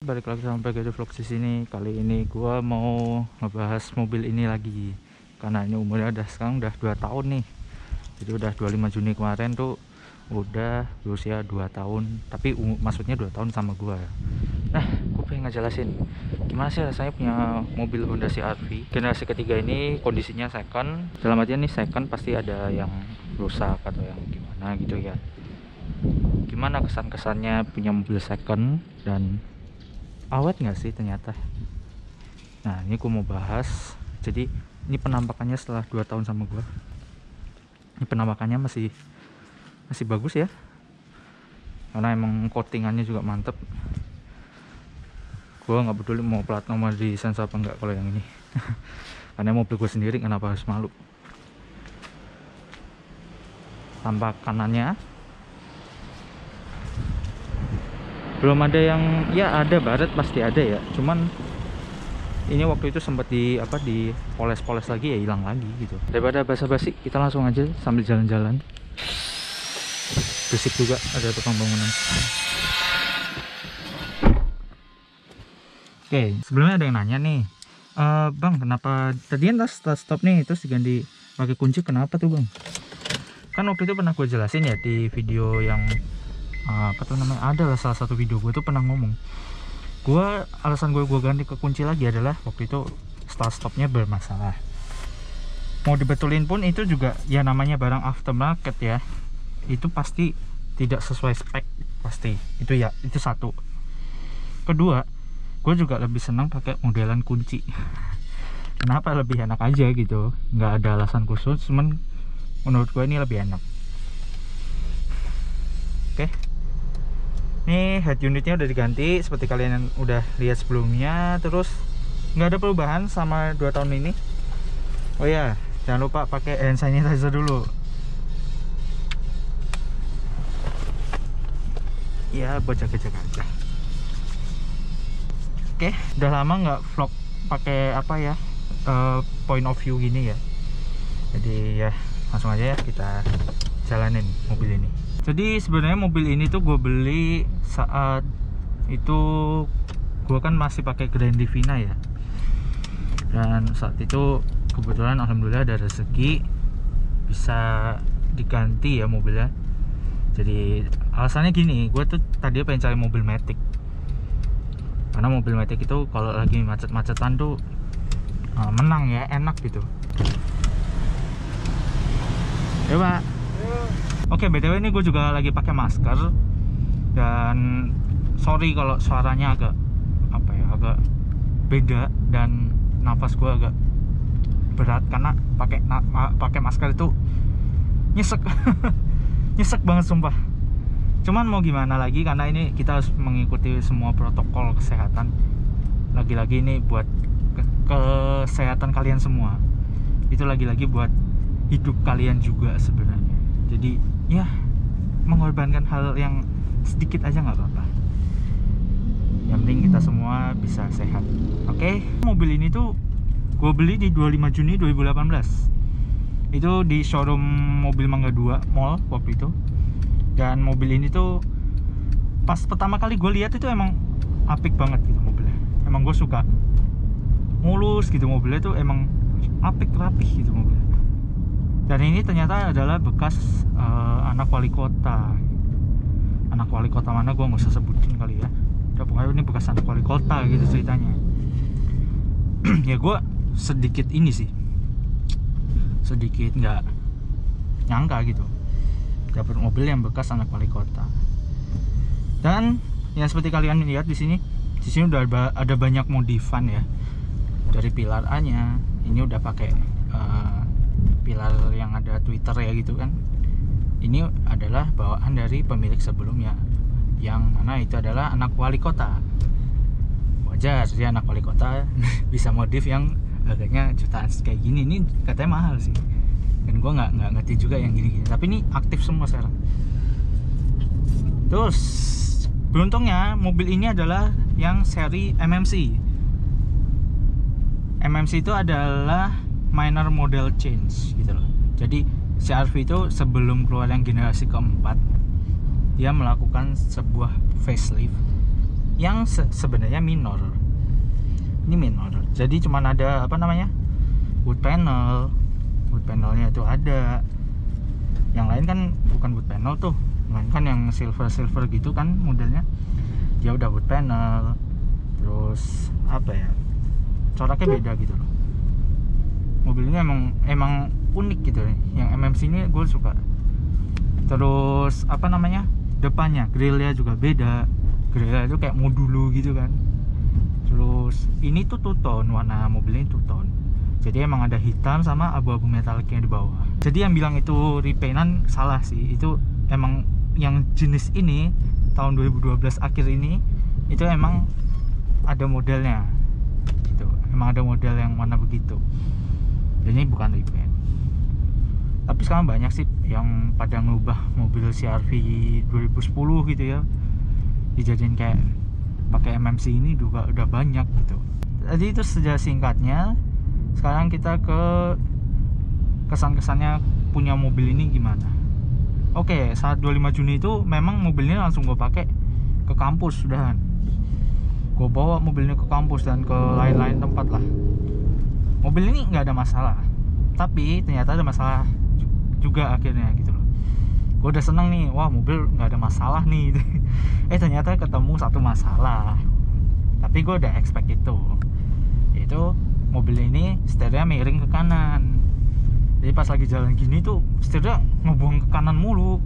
Balik lagi sama PGD Vlog di sini. Kali ini gua mau ngebahas mobil ini lagi. Karena ini umurnya sekarang udah 2 tahun nih. Jadi udah 25 Juni kemarin tuh udah berusia 2 tahun. Tapi maksudnya 2 tahun sama gua. Nah, gue pengen ngejelasin gimana sih rasanya punya mobil Honda CR-V generasi ketiga ini. Kondisinya second, dalam artian nih second pasti ada yang rusak atau yang gimana gitu ya. Gimana kesan-kesannya punya mobil second dan awet nggak sih ternyata. Nah, ini gue mau bahas. Jadi ini penampakannya setelah 2 tahun sama gue. Ini penampakannya masih bagus ya, karena emang coatingannya juga mantep. Gue nggak peduli mau plat nomor di sensor apa enggak kalau yang ini. Karena mobil gue sendiri, kenapa harus malu. Tampak kanannya belum ada yang, ya ada baret pasti ada ya, cuman ini waktu itu sempat di poles-poles lagi ya, hilang lagi gitu. Daripada basa-basi, kita langsung aja sambil jalan-jalan. Berisik juga, ada tukang bangunan. Oke, sebelumnya ada yang nanya nih, bang, kenapa tadinya stop nih terus diganti pakai kunci, kenapa tuh bang? Kan waktu itu pernah gue jelasin ya di video yang adalah salah satu video gue tuh pernah ngomong, alasan gue ganti ke kunci lagi adalah waktu itu stopnya bermasalah. Mau dibetulin pun itu juga ya namanya barang aftermarket ya, itu pasti tidak sesuai spek pasti. Itu ya, itu satu. Kedua, gue juga lebih senang pakai modelan kunci. Kenapa? Lebih enak aja gitu, nggak ada alasan khusus, cuman menurut gue ini lebih enak. Oke, ini head unitnya udah diganti seperti kalian yang udah lihat sebelumnya. Terus nggak ada perubahan sama 2 tahun ini. Oh ya, jangan lupa pakai hand sanitizer dulu ya, buat jaga-jaga aja. Oke, udah lama nggak vlog pakai point of view gini ya. Jadi ya langsung aja ya kita jalanin mobil ini. Jadi sebenarnya mobil ini tuh gue beli saat itu gue kan masih pakai Grand Divina ya. Dan saat itu kebetulan alhamdulillah ada rezeki bisa diganti ya mobilnya. Jadi alasannya gini, gue tuh tadi pengen cari mobil Matic. Karena mobil Matic itu kalau lagi macet-macetan tuh menang ya, enak gitu. Ya pak. Oke, BTW ini gue juga lagi pakai masker. Dan sorry kalau suaranya agak agak beda dan nafas gue agak berat karena pakai masker itu nyesek. Nyesek banget sumpah. Cuman mau gimana lagi, karena ini kita harus mengikuti semua protokol kesehatan. Lagi-lagi ini buat kesehatan kalian semua. Itu lagi-lagi buat hidup kalian juga sebenarnya. Jadi ya mengorbankan hal yang sedikit aja nggak apa-apa. Yang penting kita semua bisa sehat. Oke, mobil ini tuh gue beli di 25 Juni 2018. Itu di showroom mobil Mangga 2 Mall waktu itu. Dan mobil ini tuh pas pertama kali gue lihat itu emang apik banget gitu mobilnya. Emang gue suka mulus gitu mobilnya tuh, emang apik, rapih gitu mobilnya. Dan ini ternyata adalah bekas anak wali kota. Anak wali kota mana gue nggak usah sebutin kali ya. Udah, pokoknya ini bekas anak wali kota gitu ceritanya. Ya gue sedikit nggak nyangka gitu dapat mobil yang bekas anak wali kota. Dan ya seperti kalian lihat di sini udah ada banyak modifan ya. Dari pilar A nya ini udah pakai pilar yang ada Twitter ya gitu kan. Ini adalah bawaan dari pemilik sebelumnya, yang mana itu adalah anak wali kota. Wajar dia anak wali kota bisa modif yang harganya jutaan kayak gini. Ini katanya mahal sih, dan gue nggak ngerti juga yang gini-gini. Tapi ini aktif semua sekarang. Terus beruntungnya mobil ini adalah yang seri MMC. MMC itu adalah minor model change gitu loh. Jadi CR-V itu sebelum keluar yang generasi keempat, dia melakukan sebuah facelift yang sebenarnya minor. Ini minor. Jadi cuman ada apa namanya? Wood panel. Wood panelnya itu ada. Yang lain kan bukan wood panel tuh. Yang lain kan yang silver gitu kan modelnya. Dia udah wood panel. Terus apa ya? Coraknya beda gitu loh. Mobil ini emang unik gitu nih. Yang MMC ini gue suka. Terus apa namanya? Depannya grillnya juga beda. Grillnya itu kayak modulo gitu kan. Terus ini tuh two tone, warna mobil ini two tone. Jadi emang ada hitam sama abu-abu metaliknya di bawah. Jadi yang bilang itu repaintan salah sih. Itu emang yang jenis ini tahun 2012 akhir ini itu emang ada modelnya. Gitu. Emang ada model yang warna begitu. Jadi ini bukan repaint. Tapi sekarang banyak sih yang pada ngubah mobil CR-V 2010 gitu ya. Dijadiin kayak pakai MMC ini juga udah banyak gitu. Jadi itu sejarah singkatnya. Sekarang kita ke kesan-kesannya punya mobil ini gimana. Oke, saat 25 Juni itu memang mobil ini langsung gue pakai ke kampus sudahan. Gue bawa mobil ini ke kampus dan ke lain-lain tempat lah. Mobil ini nggak ada masalah, tapi ternyata ada masalah juga akhirnya gitu loh. Gue udah seneng nih, wah mobil nggak ada masalah nih. Ternyata ketemu satu masalah. Tapi gue udah expect itu, yaitu mobil ini setirnya miring ke kanan. Jadi pas lagi jalan gini tuh setirnya ngebuang ke kanan mulu.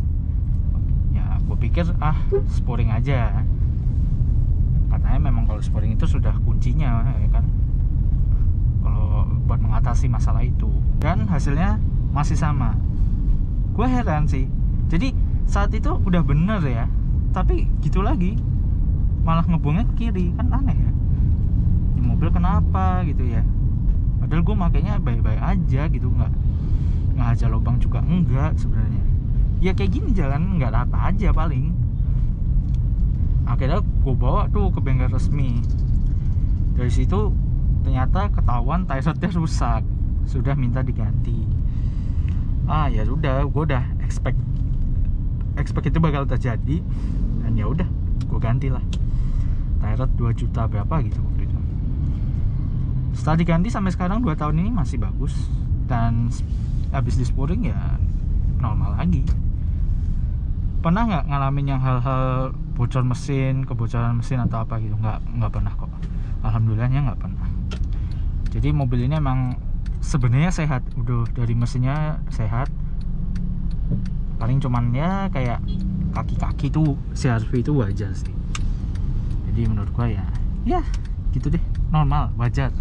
Ya gue pikir sporing aja. Katanya memang kalau sporing itu sudah kuncinya ya kan, kalau buat mengatasi masalah itu. Dan hasilnya masih sama. Gue heran sih. Jadi saat itu udah bener ya, tapi gitu lagi malah ngebuangnya ke kiri, kan aneh ya. Ini mobil kenapa gitu ya? Padahal gue makainya baik-baik aja gitu, nggak aja lubang juga enggak sebenarnya. Ya kayak gini jalan nggak rata aja paling. Akhirnya gue bawa tuh ke bengkel resmi. Dari situ ternyata ketahuan tire-nya rusak, sudah minta diganti. Ya udah, gue udah expect itu bakal terjadi, dan ya udah gue ganti lah. Tire 2 juta berapa gitu waktu itu. Setelah diganti sampai sekarang 2 tahun ini masih bagus, dan habis di sporing ya normal lagi. Pernah nggak ngalamin yang hal-hal bocor mesin, kebocoran mesin atau apa gitu? Nggak pernah kok. Alhamdulillahnya nggak pernah. Jadi mobil ini emang sebenarnya sehat, udah dari mesinnya sehat. Paling cuman ya kayak kaki-kaki tuh CR-V itu wajar sih. Jadi menurut gua ya gitu deh, normal, wajar.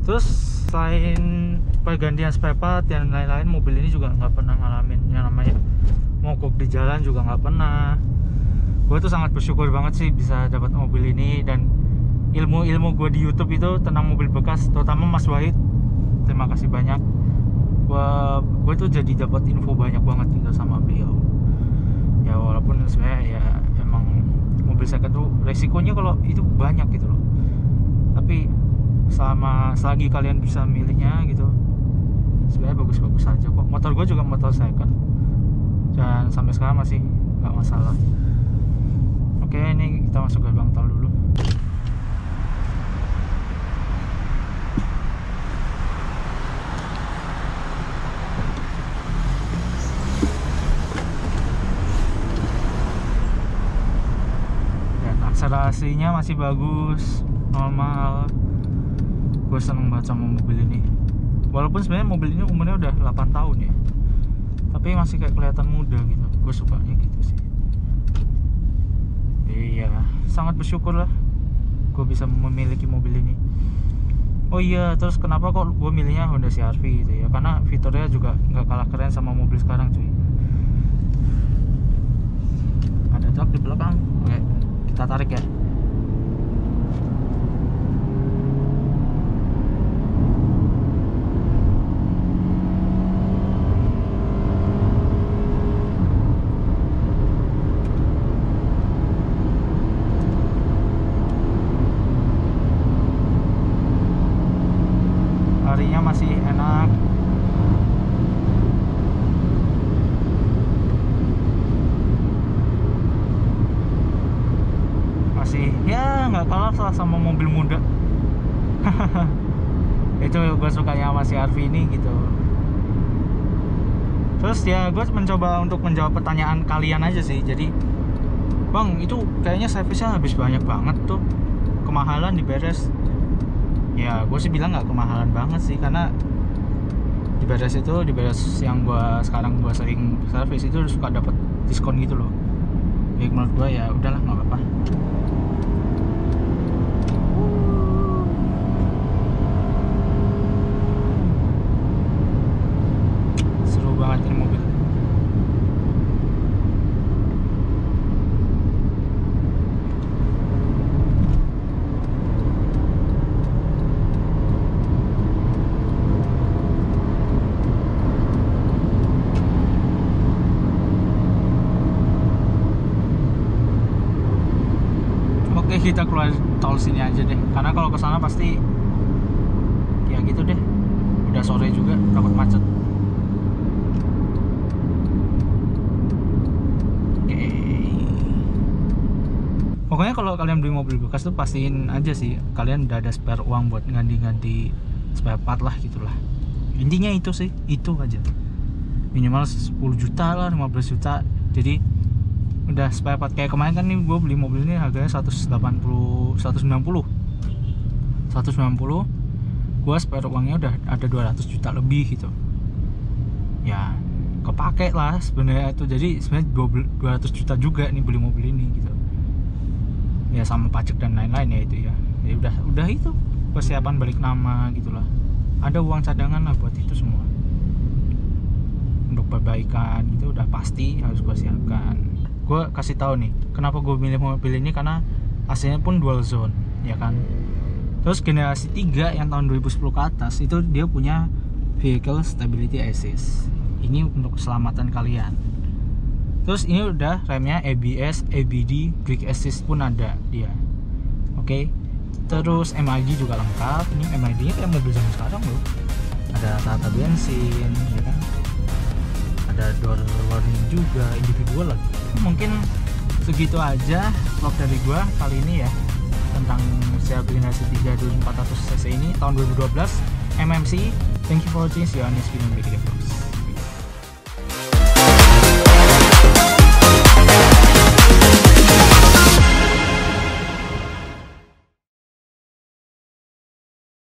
Terus selain pergantian spare part dan lain-lain, mobil ini juga nggak pernah ngalamin yang namanya mogok di jalan, juga nggak pernah. Gue tuh sangat bersyukur banget sih bisa dapat mobil ini, dan ilmu gue di YouTube itu tentang mobil bekas, terutama Mas Wahid, terima kasih banyak. Gue tuh jadi dapat info banyak banget gitu sama beliau. Ya walaupun sebenarnya ya emang mobil second tuh resikonya kalau itu banyak gitu loh. Tapi selagi kalian bisa milihnya gitu, sebenarnya bagus-bagus aja kok. Motor gue juga motor second, dan sampai sekarang masih nggak masalah. Oke, ini kita masuk gerbang tol dulu. Dan akselerasinya masih bagus, normal. Gue seneng banget sama mobil ini. Walaupun sebenarnya mobil ini umurnya udah 8 tahun ya, tapi masih kayak kelihatan muda gitu. Gue sukanya gitu sih. Iya, sangat bersyukur lah gue bisa memiliki mobil ini. Oh iya, terus kenapa kok gue milihnya Honda CR-V gitu ya? Karena fiturnya juga nggak kalah keren sama mobil sekarang cuy. Ada truk di belakang. Oke, kita tarik ya. Harinya masih enak. Masih ya ya nggak kalah sama mobil muda. Itu gue sukanya sama si RV ini gitu. Terus ya gue mencoba untuk menjawab pertanyaan kalian aja sih. Jadi bang, itu kayaknya servisnya habis banyak banget tuh, kemahalan diberes. Ya gue sih bilang nggak kemahalan banget sih, karena diberes yang sekarang gue sering servis itu suka dapat diskon gitu loh. Jadi menurut gue ya udahlah, nggak apa-apa. Seru banget ini mobil. Oke, kita keluar tol sini aja deh, karena kalau ke sana pasti ya gitu deh, udah sore juga, takut macet. Oke. Pokoknya kalau kalian beli mobil bekas tuh pastiin aja sih kalian udah ada spare uang buat ganti-ganti spare part lah gitulah. Intinya itu sih, itu aja. Minimal 10 juta lah, 15 juta. Jadi udah spare part. Kayak kemarin kan nih gue beli mobil ini harganya 190, gue spare uangnya udah ada 200 juta lebih gitu ya, kepake lah sebenarnya itu. Jadi sebenarnya 200 juta juga nih beli mobil ini gitu ya, sama pajak dan lain-lain ya. Itu ya udah itu persiapan balik nama gitulah. Ada uang cadangan lah buat itu semua, untuk perbaikan gitu udah pasti harus gue siapkan. Gue kasih tahu nih kenapa gue milih mobil ini, karena AC-nya pun dual zone ya kan. Terus generasi 3 yang tahun 2010 ke atas itu dia punya vehicle stability assist. Ini untuk keselamatan kalian. Terus ini udah remnya ABS, ABD, brake assist pun ada dia. Oke. Terus MID juga lengkap. Ini MID-nya kayak mobil zaman sekarang loh. Ada tata bensin ya kan. Ada door warning juga, individual lagi. Mungkin segitu aja vlog dari gua kali ini ya, tentang CRV generasi 3 2400 cc ini tahun 2012 MMC. Thank you for watching. See you on next video.